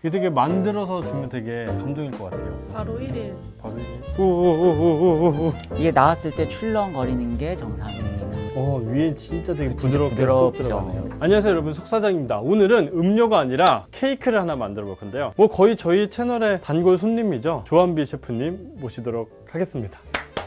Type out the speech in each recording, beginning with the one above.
이게 되게 만들어서 주면 되게 감동일 것 같아요. 바로 1일. 바로 이게 오오오오오오. 이게 나왔을 때 출렁거리는 게 정상입니다. 위에 진짜 되게 부드럽게 부드럽죠. 쏙 들어가네요. 안녕하세요 여러분, 석사장입니다. 오늘은 음료가 아니라 케이크를 하나 만들어 볼 건데요. 거의 저희 채널의 단골 손님이죠. 조한비 셰프님 모시도록 하겠습니다.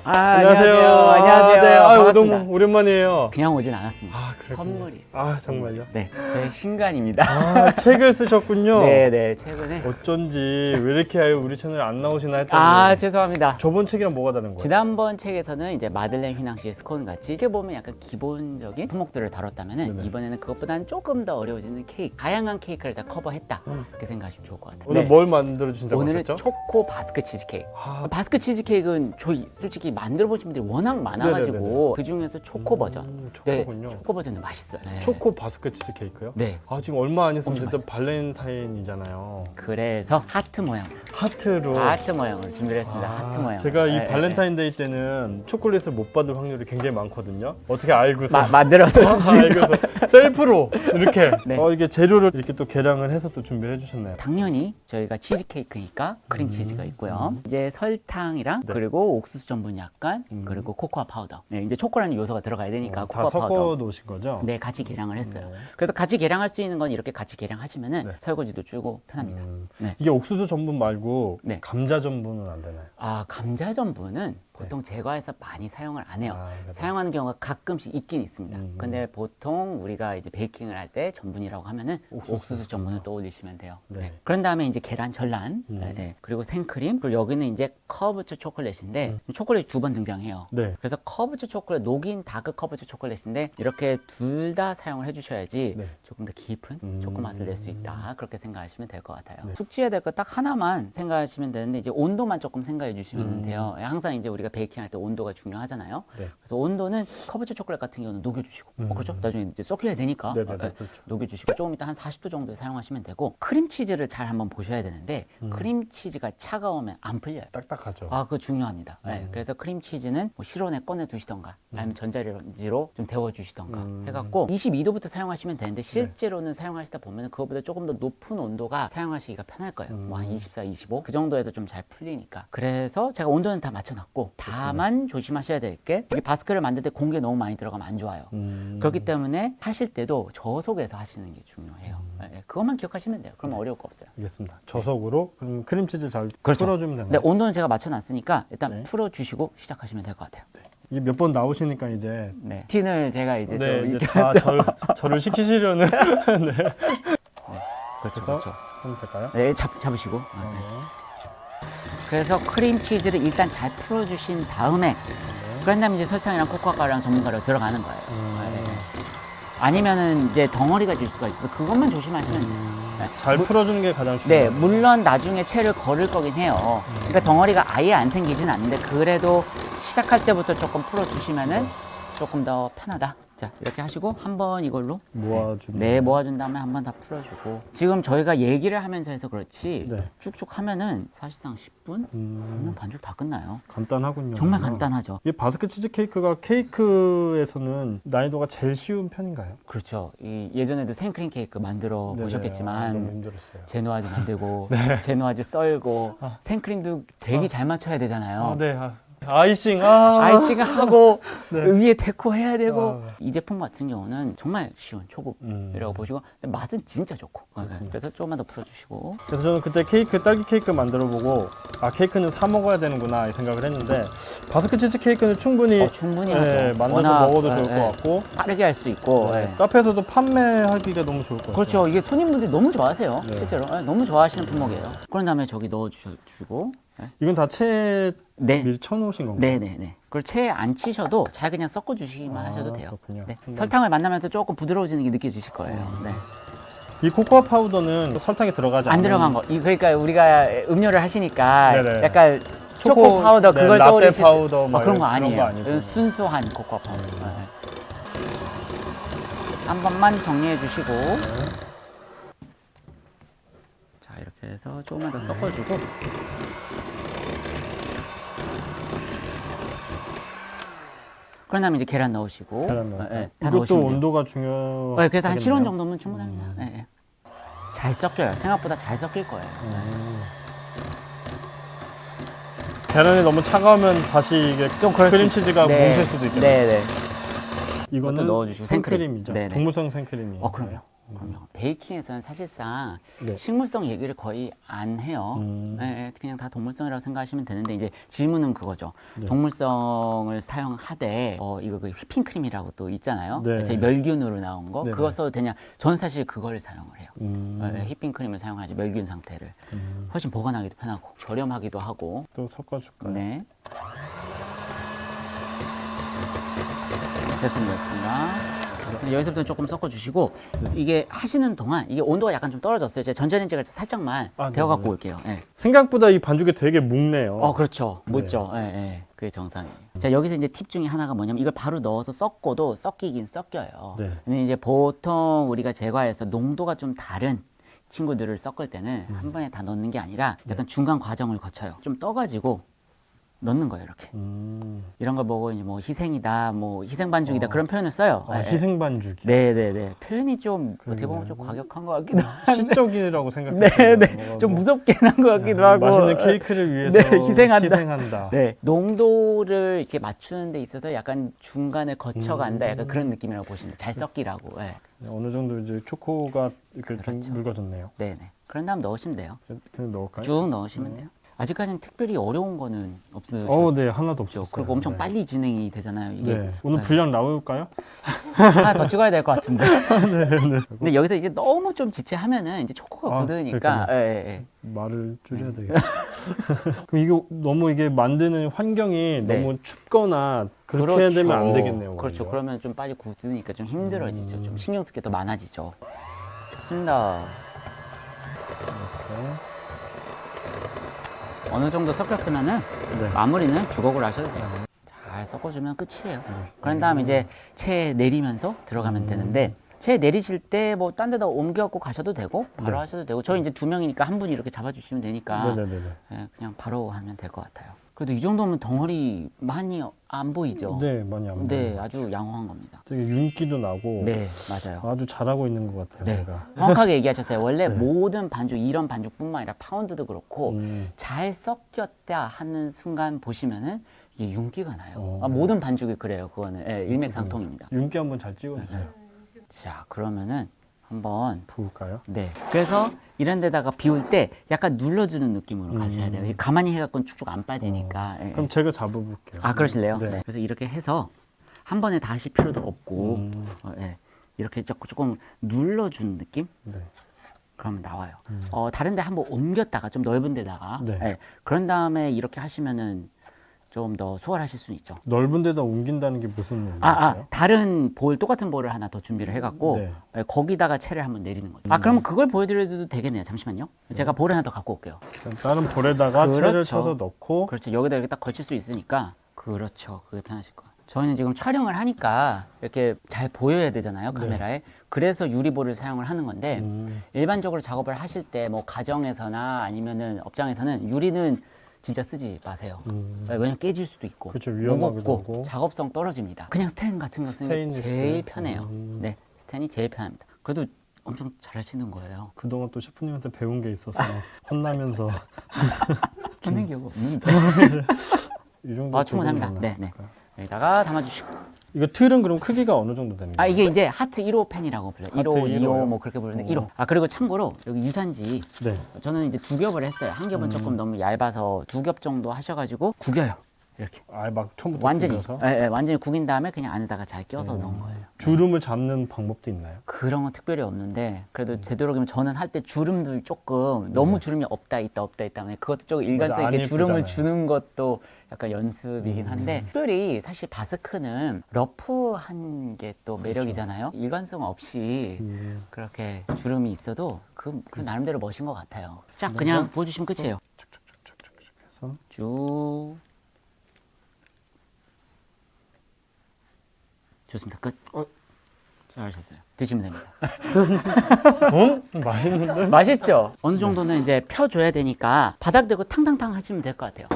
안녕하세요. 네, 반갑습니다. 너무 오랜만이에요. 그냥 오진 않았습니다. 그렇군요. 선물이 있어요. 정말요? 네, 저의 신간입니다. 책을 쓰셨군요. 네네, 최근에. 어쩐지 왜 이렇게 우리 채널에 안 나오시나 했더니 죄송합니다. 저번 책이랑 뭐가 다른 거예요? 지난번 책에서는 이제 마들렌 휘낭시의 스콘 같이 이렇게 보면 약간 기본적인 품목들을 다뤘다면은 네네. 이번에는 그것보다는 조금 더 어려워지는 케이크, 다양한 케이크를 다 커버했다. 이렇게 생각하시면 좋을 것 같아요. 오늘 뭘 만들어 주신다고 오늘은 하셨죠? 초코 바스크 치즈케이크. 바스크 치즈케이크는 저희 솔직히 만들어 보신 분들이 워낙 많아가지고 네네네네. 그 중에서 초코 버전. 초코군요. 네, 초코 버전은 맛있어요. 네. 초코 바스크 치즈 케이크요? 네. 지금 얼마 안 있으면 엄청 일단 발렌타인이잖아요. 그래서 하트 모양. 하트로. 하트 모양으로 준비를 했습니다. 하트 모양. 제가 이 발렌타인데이 때는 초콜릿을 못 받을 확률이 굉장히 많거든요. 어떻게 알고서 만들어서 알고서 셀프로 이렇게 네. 이게 재료를 이렇게 또 계량을 해서 또 준비를 해주셨네요. 당연히 저희가 치즈케이크니까 크림치즈가 있고요. 이제 설탕이랑 네. 그리고 옥수수 전분 약간 그리고 코코아 파우더. 네, 이제 초코라는 요소가 들어가야 되니까 다 코코아 섞어 파우더. 놓으신 거죠? 네, 같이 계량을 했어요. 네. 그래서 같이 계량할 수 있는 건 이렇게 같이 계량하시면은 네. 설거지도 줄고 편합니다. 네. 이게 옥수수 전분 말고 네. 감자 전분은 안 되나요? 감자 전분은 보통 제과에서 많이 사용을 안 해요. 그래요? 사용하는 경우가 가끔씩 있긴 있습니다. 근데 보통 우리가 이제 베이킹을 할 때 전분이라고 하면은 옥수수 전분을 떠올리시면 돼요. 네. 네. 그런 다음에 이제 계란 전란, 네. 그리고 생크림, 그리고 여기는 이제 커브츠 초콜릿인데 초콜릿이 2번 등장해요. 네. 그래서 커브츠 초콜릿, 녹인 다크 커브츠 초콜릿인데 이렇게 둘 다 사용을 해주셔야지 네. 조금 더 깊은 초코 맛을 낼 수 있다. 그렇게 생각하시면 될 것 같아요. 네. 숙지해야 될 거 딱 하나만 생각하시면 되는데 이제 온도만 조금 생각해 주시면 돼요. 항상 이제 우리가 베이킹할 때 온도가 중요하잖아요. 네. 그래서 온도는 커브츠 초콜릿 같은 경우는 녹여주시고, 그렇죠? 나중에 이제 썩혀야 되니까 네네네, 그렇죠. 녹여주시고 조금 이따 한 40도 정도에 사용하시면 되고 크림치즈를 잘 한번 보셔야 되는데 크림치즈가 차가우면 안 풀려요. 딱딱하죠. 그거 중요합니다. 네, 그래서 크림치즈는 뭐 실온에 꺼내 두시던가 아니면 전자레인지로 좀 데워 주시던가 해갖고 22도부터 사용하시면 되는데 실제로는 사용하시다 보면 그거보다 조금 더 높은 온도가 사용하시기가 편할 거예요. 뭐 한 24, 25 그 정도에서 좀 잘 풀리니까. 그래서 제가 온도는 다 맞춰놨고 다만 조심하셔야 될 게 이게 바스크를 만들 때 공기 너무 많이 들어가면 안 좋아요. 그렇기 때문에 하실 때도 저속에서 하시는 게 중요해요. 네, 그것만 기억하시면 돼요. 그러면 어려울 거 없어요. 알겠습니다. 저속으로 그럼 크림치즈를 잘 그렇죠. 풀어주면 되나요? 네, 온도는 제가 맞춰놨으니까 일단 네. 풀어주시고 시작하시면 될 것 같아요. 이게 몇 번 나오시니까 이제 네. 루틴을 제가 이제 네, 좀 이제 이렇게 다 저를 시키시려는 그렇죠, 그래서 그렇죠. 하면 될까요? 네, 잡으시고. 네. 그래서 크림치즈를 일단 잘 풀어주신 다음에 그런 다음에 이제 설탕이랑 코코아가루랑 전분가루 들어가는 거예요. 네. 아니면은 이제 덩어리가 질 수가 있어서 그것만 조심하시면 돼요. 네. 잘 풀어주는 게 가장 네, 중요해요. 물론 나중에 채를 걸을 거긴 해요. 그러니까 덩어리가 아예 안 생기진 않는데 그래도 시작할 때부터 조금 풀어주시면은 조금 더 편하다. 자, 이렇게 하시고 한번 이걸로 모아주면 네, 모아준 다음에 한번 다 풀어주고 지금 저희가 얘기를 하면서 해서 그렇지 네. 쭉쭉 하면은 사실상 10분? 그러면 반죽 다 끝나요. 간단하군요. 정말 간단하죠. 이 바스크 치즈 케이크가 케이크에서는 난이도가 제일 쉬운 편인가요? 그렇죠. 예전에도 생크림 케이크 만들어 네네. 보셨겠지만 너무 힘들었어요. 제노아즈 만들고 제노아즈 썰고 생크림도 되게 잘 맞춰야 되잖아요. 네. 아이싱. 아이싱을 하고 위에 데코 해야 되고 이 제품 같은 경우는 정말 쉬운 초급이라고 보시고 근데 맛은 진짜 좋고 그래서 조금만 더 풀어주시고 그래서 저는 그때 딸기 케이크 만들어보고 케이크는 사 먹어야 되는구나 이 생각을 했는데 바스크 치즈 케이크는 충분히 충분히 네, 하죠. 만들어서 워낙, 먹어도 좋을 것 같고 빠르게 할 수 있고 카페에서도 판매하기가 너무 좋을 것 같아요. 그렇죠. 이게 손님분들이 너무 좋아하세요. 네. 실제로 너무 좋아하시는 품목이에요. 그런 다음에 저기 넣어주시고 이건 다 채에 네. 미리 쳐놓으신 건가요? 네네네. 그걸 채에 안 치셔도 잘 그냥 섞어주시기만 하셔도 돼요. 그렇군요. 네. 설탕을 만나면서 조금 부드러워지는 게 느껴지실 거예요. 네. 이 코코아 파우더는 설탕이 들어가지 안 않은 들어간 거. 그러니까 우리가 음료를 하시니까 네네. 약간 초코 파우더 네, 그걸 라떼 떠올리실 파우더 뭐 그런 거 이런 아니에요. 거 아니고. 이건 순수한 코코아 파우더. 네. 한 번만 정리해 주시고 자 이렇게 해서 조금만 더 섞어주고 그런 다음에 이제 계란 넣으시고 계란 넣고. 다 이것도 넣으시면 돼요. 온도가 중요. 네, 그래서 한 7원 정도면 충분합니다. 네. 잘 섞여요. 생각보다 잘 섞일 거예요. 계란이 너무 차가우면 다시 이게 좀 그럴 수 크림치즈가 네. 뭉칠 수도 있겠네요. 네네. 이거는 그것도 넣어주시고 생크림이죠. 네네. 동물성 생크림이. 그럼요. 그럼요. 베이킹에서는 사실상 네. 식물성 얘기를 거의 안 해요. 네, 그냥 다 동물성이라고 생각하시면 되는데 이제 질문은 그거죠. 네. 동물성을 사용하되 이거 그 휘핑크림이라고 또 있잖아요. 네. 저희 멸균으로 나온 거 네네. 그거 써도 되냐? 저는 사실 그걸 사용을 해요. 음. 휘핑크림을 사용하지 멸균 상태를 훨씬 보관하기도 편하고 저렴하기도 하고. 또 섞어줄까요? 네. 됐습니다. 여기서부터 조금 섞어주시고 이게 하시는 동안 이게 온도가 약간 좀 떨어졌어요. 제가 전자레인지가 살짝만 데워갖고 네네. 올게요. 예. 생각보다 이 반죽이 되게 묵네요. 그렇죠. 묻죠. 예, 예. 그게 정상이에요. 자, 여기서 이제 팁 중에 하나가 뭐냐면 이걸 바로 넣어서 섞어도 섞이긴 섞여요. 네. 근데 이제 보통 우리가 제과해서 농도가 좀 다른 친구들을 섞을 때는 한 번에 다 넣는 게 아니라 약간 중간 과정을 거쳐요. 좀 떠가지고 넣는 거예요, 이렇게. 이런 걸 보고 이제 뭐 희생이다, 뭐 희생 반죽이다 그런 표현을 써요. 예, 예. 희생 반죽이. 네네네. 표현이 좀 어떻게 보면 좀 과격한 것 같기도 하고. 시적이라고 생각해요. 네네. 좀 무섭게 난 것 같기도 하고. 맛있는 케이크를 위해서 네, 희생한다. 희생한다. 네. 농도를 이렇게 맞추는 데 있어서 약간 중간을 거쳐간다. 약간 그런 느낌이라고 보시면 돼요. 잘 섞이라고. 네. 어느 정도 이제 초코가 이렇게 그렇죠. 좀 묽어졌네요. 네네. 그런 다음 넣으시면 돼요. 그냥 넣을까요? 쭉 넣으시면 돼요. 아직까지는 특별히 어려운 거는 없으셨죠? 네, 하나도 없었어요. 그리고 엄청 네. 빨리 진행이 되잖아요. 이게 네. 오늘 네. 분량 나올까요? 하나 더 찍어야 될 것 같은데. 네. 근데 여기서 이제 너무 좀 지체하면은 이제 초코가 굳으니까. 그러니까요. 예, 예, 예. 말을 줄여야 되겠다. 그럼 이거 너무 이게 만드는 환경이 네. 너무 춥거나 그렇게 그렇죠. 되면 안 되겠네요. 그렇죠. 오히려. 그러면 좀 빨리 굳으니까 좀 힘들어지죠. 좀 신경 쓸 게 더 많아지죠. 좋습니다. 이렇게. 어느 정도 섞였으면은 네. 마무리는 주걱으로 하셔도 돼요. 잘 섞어주면 끝이에요. 그런 다음에 이제 체에 내리면서 들어가면 되는데 체에 내리실 때 뭐 딴 데다 옮겨갖고 가셔도 되고 바로 네. 하셔도 되고 저희 이제 2명이니까 한 분이 이렇게 잡아주시면 되니까 네네네. 예, 그냥 바로 하면 될 것 같아요. 그래도 이 정도면 덩어리 많이 안 보이죠? 네, 많이 안 네, 보여요. 아주 양호한 겁니다. 되게 윤기도 나고 네, 맞아요. 아주 잘하고 있는 것 같아요. 네. 제가. 정확하게 얘기하셨어요. 원래 네. 모든 반죽, 이런 반죽뿐만 아니라 파운드도 그렇고 음. 잘 섞였다 하는 순간 보시면은 이게 윤기가 나요. 어. 모든 반죽이 그래요. 그거는 예, 일맥상통입니다. 윤기 한번 잘 찍어주세요. 자, 그러면은 한번 부을까요? 네. 그래서 이런 데다가 비울 때 약간 눌러주는 느낌으로 가셔야 돼요. 이게 가만히 해갖고는 쭉쭉 안 빠지니까. 예, 그럼 예. 제가 잡아볼게요. 아, 그러실래요? 네. 네. 그래서 이렇게 해서 한 번에 다 하실 필요도 없고 예. 이렇게 조금 눌러주는 느낌? 네. 그러면 나와요. 다른 데 한번 옮겼다가 좀 넓은 데다가 네. 예. 그런 다음에 이렇게 하시면은 좀 더 수월하실 수 있죠. 넓은 데다 옮긴다는 게 무슨 의미인가요? 다른 볼, 똑같은 볼을 하나 더 준비를 해갖고 네. 예, 거기다가 채를 한번 내리는 거죠. 그러면 그걸 보여드려도 되겠네요. 잠시만요. 제가 볼 하나 더 갖고 올게요. 다른 볼에다가 그렇죠. 채를 쳐서 넣고 그렇죠. 여기다 이렇게 딱 걸칠 수 있으니까 그렇죠. 그게 편하실 거예요. 저희는 지금 촬영을 하니까 이렇게 잘 보여야 되잖아요. 카메라에. 그래서 유리볼을 사용을 하는 건데 일반적으로 작업을 하실 때 뭐 가정에서나 아니면은 업장에서는 유리는 진짜 쓰지 마세요. 왜냐면 깨질 수도 있고 그렇죠. 위험하기도 무겁고 하고. 작업성 떨어집니다. 그냥 스텐 같은 거 쓰는 게 스테인리스. 제일 편해요. 네, 스텐이 제일 편합니다. 그래도 엄청 잘하시는 거예요. 그동안 또 셰프님한테 배운 게 있어서 혼나면서 혼낸 기억 없는데. 이 정도 충분합니다. 정도면 네, 네. 할까요? 여기다가 담아주시고. 이거 틀은 그럼 크기가 어느 정도 되는 거예요? 이게 이제 하트 1호 펜이라고 불러요. 1호, 하트 2호 1호 요? 뭐 그렇게 부르는데 1호. 그리고 참고로 여기 유산지 네. 저는 이제 2겹을 했어요. 한 겹은 조금 너무 얇아서 2겹 정도 하셔가지고 구겨요. 이렇게. 막 처음부터 완전히, 구겨서? 완전히 구긴 다음에 그냥 안에다가 잘 껴서 넣은 거예요. 주름을 잡는 방법도 있나요? 그런 건 특별히 없는데 그래도 되도록이면 저는 할 때 주름들 조금 너무 주름이 없다 있다 하면 그것도 조금 일관성 안 있게 주름을 예쁘잖아요. 주는 것도 약간 연습이긴 한데 특별히 사실 바스크는 러프한 게 또 매력이잖아요. 일관성 없이 그렇게 주름이 있어도 그 나름대로 멋인 것 같아요. 쫙 그냥 보여주시면 끝이에요. 착착착착착 해서 쭉. 좋습니다. 끝. 잘하셨어요. 드시면 됩니다. 맛있는데? 맛있죠? 어느 정도는 이제 펴줘야 되니까 바닥 대고 탕탕탕 하시면 될 것 같아요.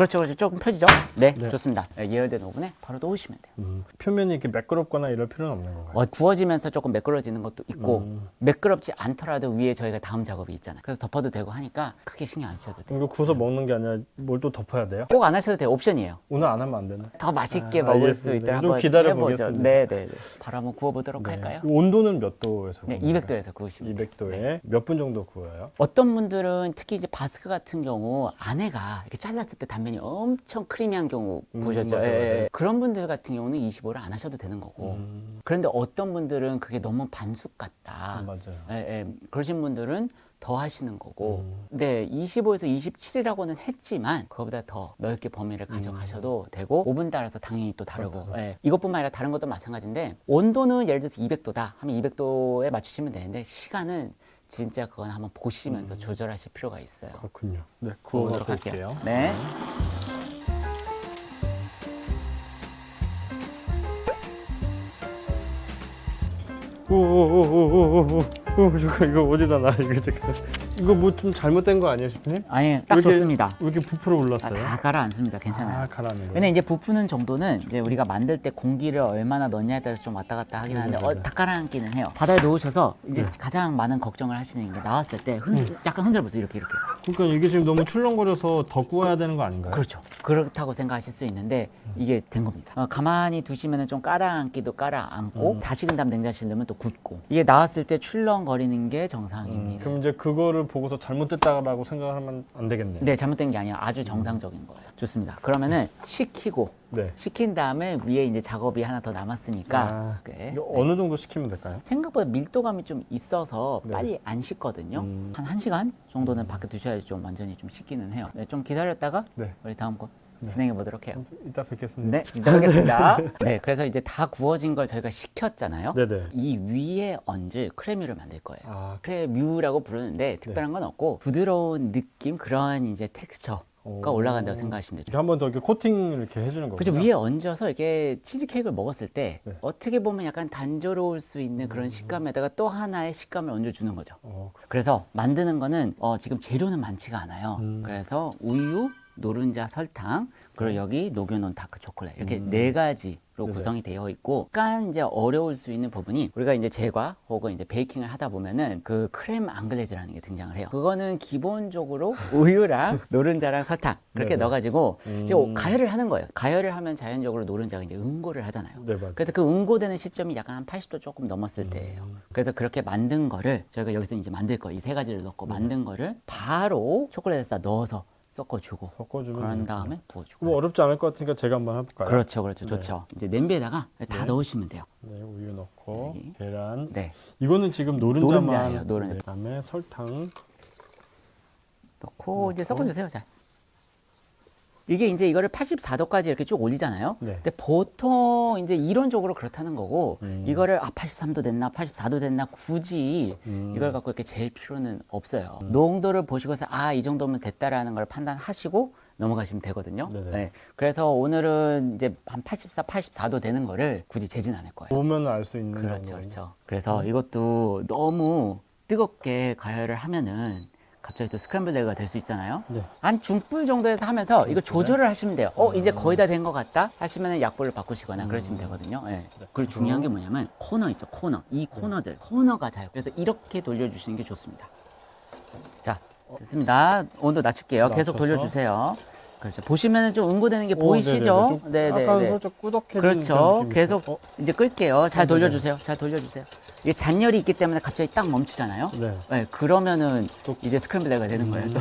그렇죠, 그렇죠. 조금 펴지죠? 네, 네. 좋습니다. 네, 예열된 오븐에 바로 놓으시면 돼요. 표면이 이렇게 매끄럽거나 이럴 필요는 없는 건가요? 구워지면서 조금 매끄러지는 것도 있고 매끄럽지 않더라도 위에 저희가 다음 작업이 있잖아요. 그래서 덮어도 되고 하니까 크게 신경 안 쓰셔도 돼요. 이거 구워서 먹는 게 아니라 뭘 또 덮어야 돼요? 꼭 안 하셔도 돼요. 옵션이에요. 오늘 안 하면 안 되나? 더 맛있게 아, 먹을 수 알겠습니다. 있도록 좀 한번 기다려 해보죠. 보겠습니다. 네, 네, 네. 바로 한번 구워보도록 할까요? 온도는 몇 도에서? 네, 구우는 200도에서 구우시면 돼요. 200도에 몇 분 정도 구워요? 어떤 분들은 특히 이제 바스크 같은 경우 안에가 이렇게 잘랐을 때 단면이 엄청 크리미한 경우 보셨죠? 맞아요, 예, 예. 맞아요. 그런 분들 같은 경우는 25를 안 하셔도 되는 거고. 그런데 어떤 분들은 그게 너무 반숙 같다. 맞아요. 예, 예. 그러신 분들은 더 하시는 거고. 네, 25에서 27이라고는 했지만 그거보다 더 넓게 범위를 가져가셔도 되고 오븐 따라서 당연히 또 다르고. 예. 이것뿐만 아니라 다른 것도 마찬가지인데 온도는 예를 들어서 200도다 하면 200도에 맞추시면 되는데 시간은 진짜 그건 한번 보시면서 조절하실 필요가 있어요. 그렇군요. 네, 구워보도록 구워볼게요. 할게요. 네. 오오오오오오오 이거 어디다 놔 이거 잠깐. 이거 뭐 좀 잘못된 거 아니에요, 셰프님? 아니, 딱 왜 이렇게- 좋습니다. 왜 이렇게 부풀어 올랐어요? 다 가라앉습니다. 괜찮아요. 아, 가라앉는 거. 왜냐면 이제 부푸는 정도는 이제 우리가 만들 때 공기를 얼마나 넣냐에 따라서 좀 왔다 갔다 하긴 하는데 다 가라앉기는 해요. 바다에 놓으셔서 이제 가장 많은 걱정을 하시는 게 나왔을 때 약간 흔들어 보세요. 이렇게. 그러니까 이게 지금 너무 출렁거려서 더 구워야 되는 거 아닌가요? 그렇죠. 그렇다고 생각하실 수 있는데 이게 된 겁니다. 가만히 두시면 좀 깔아앉기도 깔아앉고 다시금 다음 냉장실에 넣으면 또 굳고 이게 나왔을 때 출렁거리는 게 정상입니다. 그럼 이제 그거를 보고서 잘못됐다라고 생각하면 안 되겠네요. 네, 잘못된 게 아니라 아주 정상적인 거예요. 좋습니다. 그러면은 식히고 네. 식힌 다음에 위에 이제 작업이 하나 더 남았으니까 아, 네. 이거 어느 정도 식히면 될까요? 생각보다 밀도감이 좀 있어서 네. 빨리 안 식거든요. 한 1시간 정도는 밖에 두셔야지 좀 완전히 좀 식기는 해요. 네, 좀 기다렸다가 네. 우리 다음 거 진행해 보도록 해요. 이따 뵙겠습니다. 네, 이따 뵙겠습니다. 네, 그래서 이제 다 구워진 걸 저희가 식혔잖아요. 네네. 이 위에 얹을 크레뮤를 만들 거예요. 아, 크레뮤라고 부르는데 특별한 건 없고 부드러운 느낌 그런 이제 텍스처가 올라간다고 생각하시면 되죠. 이렇게 한 번 더 이렇게 코팅을 이렇게 해주는 거죠. 그렇죠. 위에 얹어서 이렇게 치즈케이크를 먹었을 때 네. 어떻게 보면 약간 단조로울 수 있는 그런 식감에다가 또 하나의 식감을 얹어주는 거죠. 그래서 만드는 거는 지금 재료는 많지가 않아요. 그래서 우유, 노른자, 설탕, 그리고 여기 녹여놓은 다크 초콜릿 이렇게 네 가지로 네네. 구성이 되어 있고 약간 이제 어려울 수 있는 부분이 우리가 이제 제과 혹은 이제 베이킹을 하다 보면은 그 크렘 앙글레즈라는 게 등장을 해요. 그거는 기본적으로 우유랑 노른자랑 설탕 그렇게 네네. 넣어가지고 이제 가열을 하는 거예요. 가열을 하면 자연적으로 노른자가 이제 응고를 하잖아요. 네, 맞아요. 그래서 그 응고되는 시점이 약간 한 80도 조금 넘었을 때예요. 그래서 그렇게 만든 거를 저희가 여기서 이제 만들 거예요. 이 세 가지를 넣고 만든 거를 바로 초콜릿에다 넣어서 섞어주고 섞어주면 그런 되겠구나. 다음에 부어주고. 뭐 어렵지 않을 것 같으니까 제가 한번 해볼까요? 그렇죠, 그렇죠, 좋죠. 이제 냄비에다가 다 넣으시면 돼요. 네, 우유 넣고 여기. 계란. 네, 이거는 지금 노른자만. 노른자예요, 노른자. 네, 그다음에 설탕. 넣고 이제 섞어주세요. 잘. 이게 이제 이거를 84도까지 이렇게 쭉 올리잖아요. 네. 근데 보통 이제 이론적으로 그렇다는 거고 이거를 83도 됐나 84도 됐나 굳이 이걸 갖고 이렇게 재일 필요는 없어요. 농도를 보시고서 이 정도면 됐다라는 걸 판단하시고 넘어가시면 되거든요. 네네. 네. 그래서 오늘은 이제 한 84, 84도 되는 거를 굳이 재진 않을 거예요. 보면 알 수 있는 그렇죠, 정도로. 그렇죠. 그래서 이것도 너무 뜨겁게 가열을 하면은 갑자기 또 스크램블 에그가 될 수 있잖아요. 네. 한 중불 정도에서 하면서 이거 조절을 하시면 돼요. 이제 거의 다 된 것 같다 하시면 약불을 바꾸시거나 그러시면 되거든요. 네. 그리고 중요한 게 뭐냐면 코너 있죠, 코너. 이 코너들, 코너가 잘. 그래서 이렇게 돌려주시는 게 좋습니다. 자, 됐습니다. 온도 낮출게요. 계속 낮춰서. 돌려주세요. 그렇죠. 보시면은 좀 응고되는 게 오, 보이시죠? 네네네. 좀 약간 살짝 꾸덕해진 그런 그렇죠. 느낌이 계속 있어요. 이제 끌게요. 잘 네네. 돌려주세요. 잘 돌려주세요. 이게 잔열이 있기 때문에 갑자기 딱 멈추잖아요. 네. 네, 그러면은 또- 이제 스크램블 에그가 되는 거예요. 또.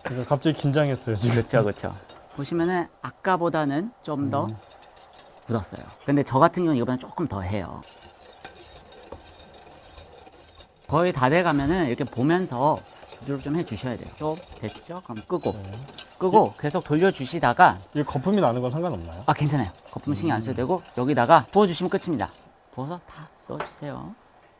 그래서 갑자기 긴장했어요 지금. 그렇죠, 그렇죠. 보시면은 아까보다는 좀 더 굳었어요. 근데 저 같은 경우는 이거보다 조금 더 해요. 거의 다 돼가면은 이렇게 보면서 조절 좀 해주셔야 돼요. 좀 됐죠? 그럼 끄고 계속 돌려주시다가 이 거품이 나는 건 상관없나요? 괜찮아요. 거품 신경 안 써도 되고 여기다가 부어주시면 끝입니다. 부어서 다 넣어주세요.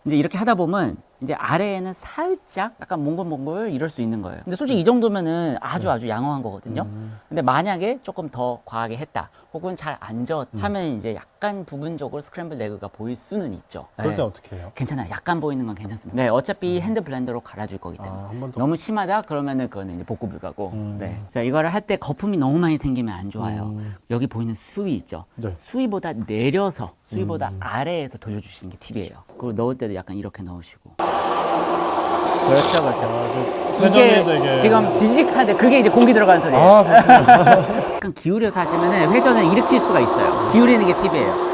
이제 이렇게 하다 보면 이제 아래에는 살짝 약간 몽글몽글 이럴 수 있는 거예요. 근데 솔직히 이 정도면은 아주 양호한 거거든요. 근데 만약에 조금 더 과하게 했다, 혹은 잘 안 저었다 하면 이제 약간 부분적으로 스크램블 에그가 보일 수는 있죠. 그럴 땐 네. 어떻게 해요? 괜찮아요. 약간 보이는 건 괜찮습니다. 네, 어차피 핸드 블렌더로 갈아줄 거기 때문에. 한 번 더. 너무 심하다 그러면은 그거는 이제 복구 불가고. 네. 자, 이거를 할 때 거품이 너무 많이 생기면 안 좋아요. 여기 보이는 수위 있죠. 네. 수위보다 내려서, 수위보다 아래에서 돌려주시는 게 팁이에요. 그리고 넣을 때도 약간 이렇게 넣으시고. 그렇죠, 그렇죠. 회전에도 이게 이게 지금 지직한데 그게 이제 공기 들어가는 소리예요. 아, 그렇구나. 약간 기울여서 하시면 회전을 일으킬 수가 있어요. 기울이는 게 팁이에요.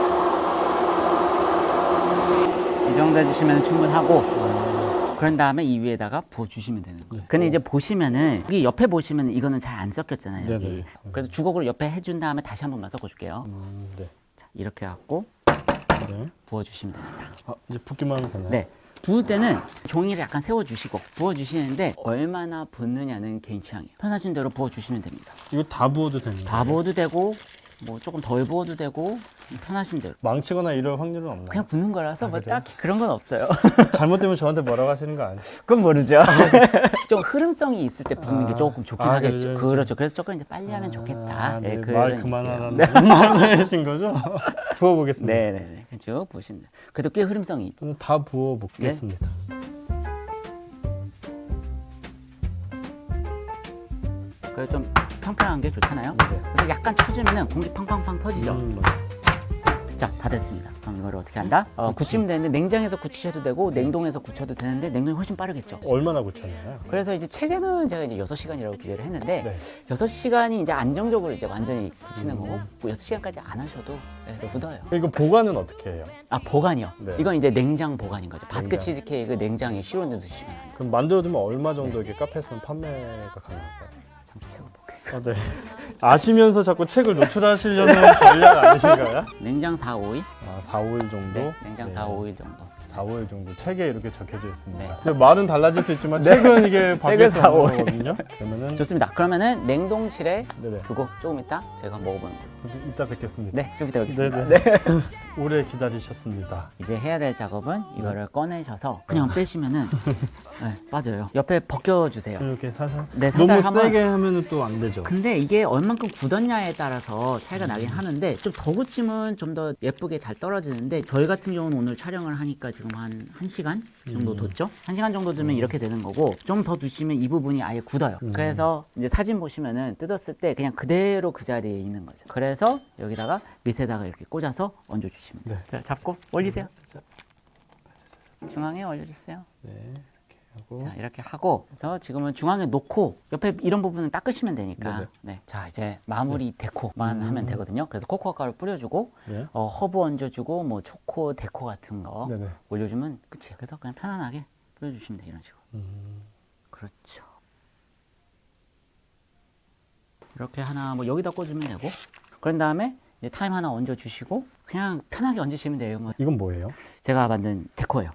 이 정도 해주시면 충분하고, 그런 다음에 이 위에다가 부어주시면 되는 거예요. 근데 이제 보시면은 여기 옆에 보시면 이거는 잘 안 섞였잖아요. 여기. 네네. 그래서 주걱으로 옆에 해준 다음에 다시 한 번만 섞어줄게요. 네. 자, 이렇게 해갖고 네. 부어주시면 됩니다. 이제 붓기만 하면 되나요? 네. 부을 때는 종이를 약간 세워주시고 부어주시는데 얼마나 붓느냐는 개인 취향이에요. 편하신 대로 부어주시면 됩니다. 이거 다 부어도 되는 거예요? 다 부어도 되고 뭐 조금 덜 부어도 되고 편하신 대로. 망치거나 이럴 확률은 없나요? 그냥 붓는 거라서 뭐 그래요? 딱히 그런 건 없어요. 잘못되면 저한테 뭐라고 하시는 거 아니에요? 그건 모르죠. 좀 흐름성이 있을 때 붓는 게 조금 좋긴 하겠죠. 그렇죠. 그렇죠. 그래서 조금 이제 빨리 하면 좋겠다. 네, 그런 말 얘기예요. 그만하라는 네. 말씀이신 거죠? 부어보겠습니다. 네네네. 쭉 부으시면 돼요. 그래도 꽤 흐름성이 있죠. 저는 다 부어보겠습니다. 그래서 좀 평평한 게 좋잖아요. 네. 그래서 약간 쳐주면은 공기 팡팡팡 터지죠. 자, 다 됐습니다. 그럼 이거를 어떻게 한다? 굳히면 되는데 냉장에서 굳히셔도 되고 냉동에서 굳혀도 되는데 냉동이 훨씬 빠르겠죠. 얼마나 굳혔나요? 그래서 이제 책에는 제가 이제 6시간이라고 기재를 했는데 네. 6시간이 이제 안정적으로 이제 완전히 굳히는 거고 뭐 6시간까지 안 하셔도 굳어요. 이거 보관은 어떻게 해요? 아, 보관이요? 네. 이건 이제 냉장 보관인 거죠. 바스켓 냉장. 치즈케이크 냉장에 실온에 두시면 안 돼요. 그럼 만들어두면 얼마 정도 이렇게 카페에서는 판매가 가능할까요? 잠시 책을 볼게요. 네. 아시면서 자꾸 책을 노출하시려는 전략 아니신가요? 냉장 4, 5일? 4, 5일 정도? 네, 냉장 4, 5일 정도. 4, 5일 정도 책에 이렇게 적혀져 있습니다. 네. 근데 말은 달라질 수 있지만 책은 이게 바뀔 수 4, 없는 5일. 거거든요. 그러면은 좋습니다. 그러면은 냉동실에 네네. 두고 조금 있다 제가 먹어보는 걸로. 이따 뵙겠습니다. 네, 좀 이따 뵙겠습니다. 네네. 네. 오래 기다리셨습니다. 이제 해야 될 작업은 이거를 꺼내셔서 그냥 빼시면은 네, 빠져요. 옆에 벗겨주세요. 이렇게 살살. 네, 살살 너무 한번. 세게 하면은 또 안 되죠. 근데 이게 얼만큼 굳었냐에 따라서 차이가 나긴 하는데 좀 더 굳히면 좀 더 예쁘게 잘 떨어지는데 저희 같은 경우는 오늘 촬영을 하니까 지금 한 1시간 정도 뒀죠? 1시간 정도 두면 이렇게 되는 거고 좀 더 두시면 이 부분이 아예 굳어요. 그래서 이제 사진 보시면은 뜯었을 때 그냥 그대로 그 자리에 있는 거죠. 그래서 여기다가 밑에다가 이렇게 꽂아서 얹어주시면 돼요. 자, 잡고 올리세요. 중앙에 올려주세요. 네. 하고. 자, 이렇게 하고 그래서 지금은 중앙에 놓고 옆에 이런 부분은 닦으시면 되니까 네네. 네. 자, 이제 마무리 데코만 하면 되거든요. 그래서 코코아 가루 뿌려주고 네. 허브 얹어주고 뭐 초코 데코 같은 거 네네. 올려주면 끝이에요. 그래서 그냥 편안하게 뿌려주시면 돼요. 이런 식으로. 그렇죠. 이렇게 하나 뭐 여기다 꽂으면 되고 그런 다음에 이제 타임 하나 얹어주시고 그냥 편하게 얹으시면 돼요. 뭐 이건 뭐예요? 제가 만든 데코예요.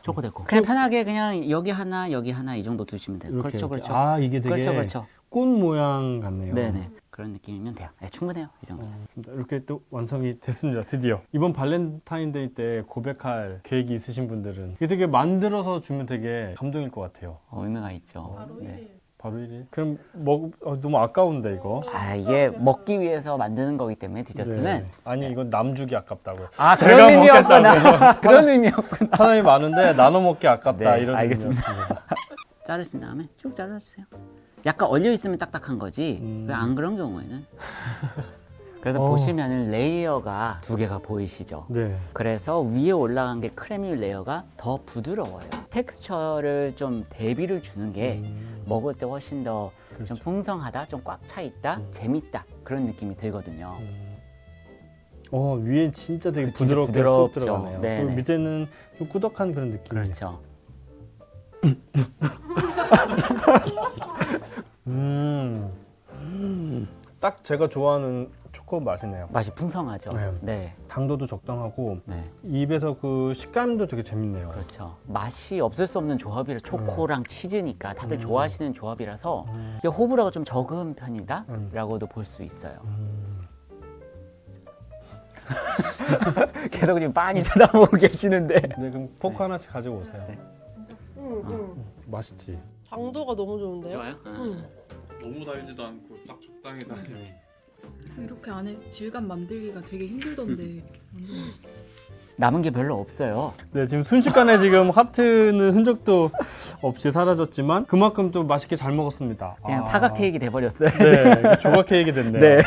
초코 데코. 그냥 편하게 그냥 여기 하나 이 정도 두시면 돼요. 이렇게, 그렇죠, 이렇게. 그렇죠. 아, 이게 되게 그렇죠, 그렇죠. 꽃 모양 같네요. 네네. 그런 느낌이면 돼요. 네, 충분해요. 이 정도. 맞습니다. 이렇게 또 완성이 됐습니다. 드디어 이번 발렌타인데이 때 고백할 계획이 있으신 분들은 이게 되게 만들어서 주면 되게 감동일 것 같아요. 의미가 있죠. 네. 바로 1일. 그럼 너무 아까운데 이거. 아, 이게 먹기 위해서 만드는 거기 때문에 디저트는 네. 아니 이건 남주기 아깝다고요. 아, 제가 그런 의미였구나. 먹겠다고요. 그런 의미였구나. 사람이 많은데 나눠 먹기 아깝다 네, 이런 알겠습니다. 의미였습니다. 자르신 다음에 쭉 잘라주세요. 약간 얼려 있으면 딱딱한 거지. 왜 안 그런 경우에는? 그래서 보시면은 레이어가 두 개가 보이시죠? 네. 그래서 위에 올라간 게 크래미 레이어가 더 부드러워요. 텍스처를 좀 대비를 주는 게 먹을 때 훨씬 더 좀 그렇죠. 풍성하다, 좀 꽉 차 있다, 재밌다 그런 느낌이 들거든요. 위에 진짜 되게 진짜 부드럽게 쏙 부드럽죠. 들어가네요. 네네. 그리고 밑에는 좀 꾸덕한 그런 느낌이에요. 그렇죠. 딱 제가 좋아하는 초코 맛이네요. 맛이 풍성하죠. 네. 네. 당도도 적당하고 네. 입에서 그 식감도 되게 재밌네요. 그렇죠. 맛이 없을 수 없는 조합이라 초코랑 치즈니까 다들 좋아하시는 조합이라서 이게 호불호가 좀 적은 편이다라고도 볼 수 있어요. 계속 지금 빤히 쳐다보고 계시는데. 네, 그럼 포크 하나씩 가지고 오세요. 네. 진짜 맛있지. 당도가 너무 좋은데요? 좋아요? 너무 달지도 않고 딱 적당히 달게. 이렇게 안에 질감 만들기가 되게 힘들던데 완전 맛있어. 남은 게 별로 없어요. 네, 지금 순식간에 지금 하트는 흔적도 없이 사라졌지만 그만큼 또 맛있게 잘 먹었습니다. 그냥 사각 케이크 돼버렸어요. 네, 조각 케이크 됐네요. 네.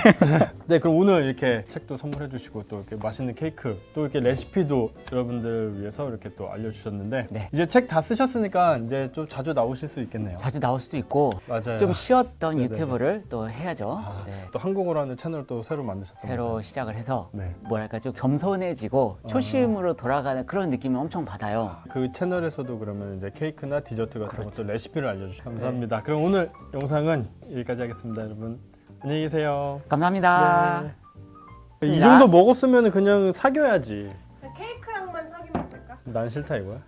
네, 그럼 오늘 이렇게 책도 선물해 주시고 또 이렇게 맛있는 케이크 또 이렇게 레시피도 여러분들 위해서 이렇게 또 알려주셨는데 네. 이제 책 다 쓰셨으니까 이제 좀 자주 나오실 수 있겠네요. 자주 나올 수도 있고 맞아요. 좀 쉬었던 네네네. 유튜브를 또 해야죠. 아, 네. 또 한국어라는 채널 또 새로 만드셨다면서요? 새로 시작을 해서 네. 뭐랄까 좀 겸손해지고 초심으로 돌아가는 그런 느낌을 엄청 받아요. 그 채널에서도 그러면 이제 케이크나 디저트 같은 것도 레시피를 알려주셔서 감사합니다. 그럼 오늘 영상은 여기까지 하겠습니다, 여러분. 안녕히 계세요. 감사합니다. 이 좋습니다. 정도 먹었으면 그냥 사귀어야지. 케이크랑만 사귀면 안 될까? 난 싫다 이거야.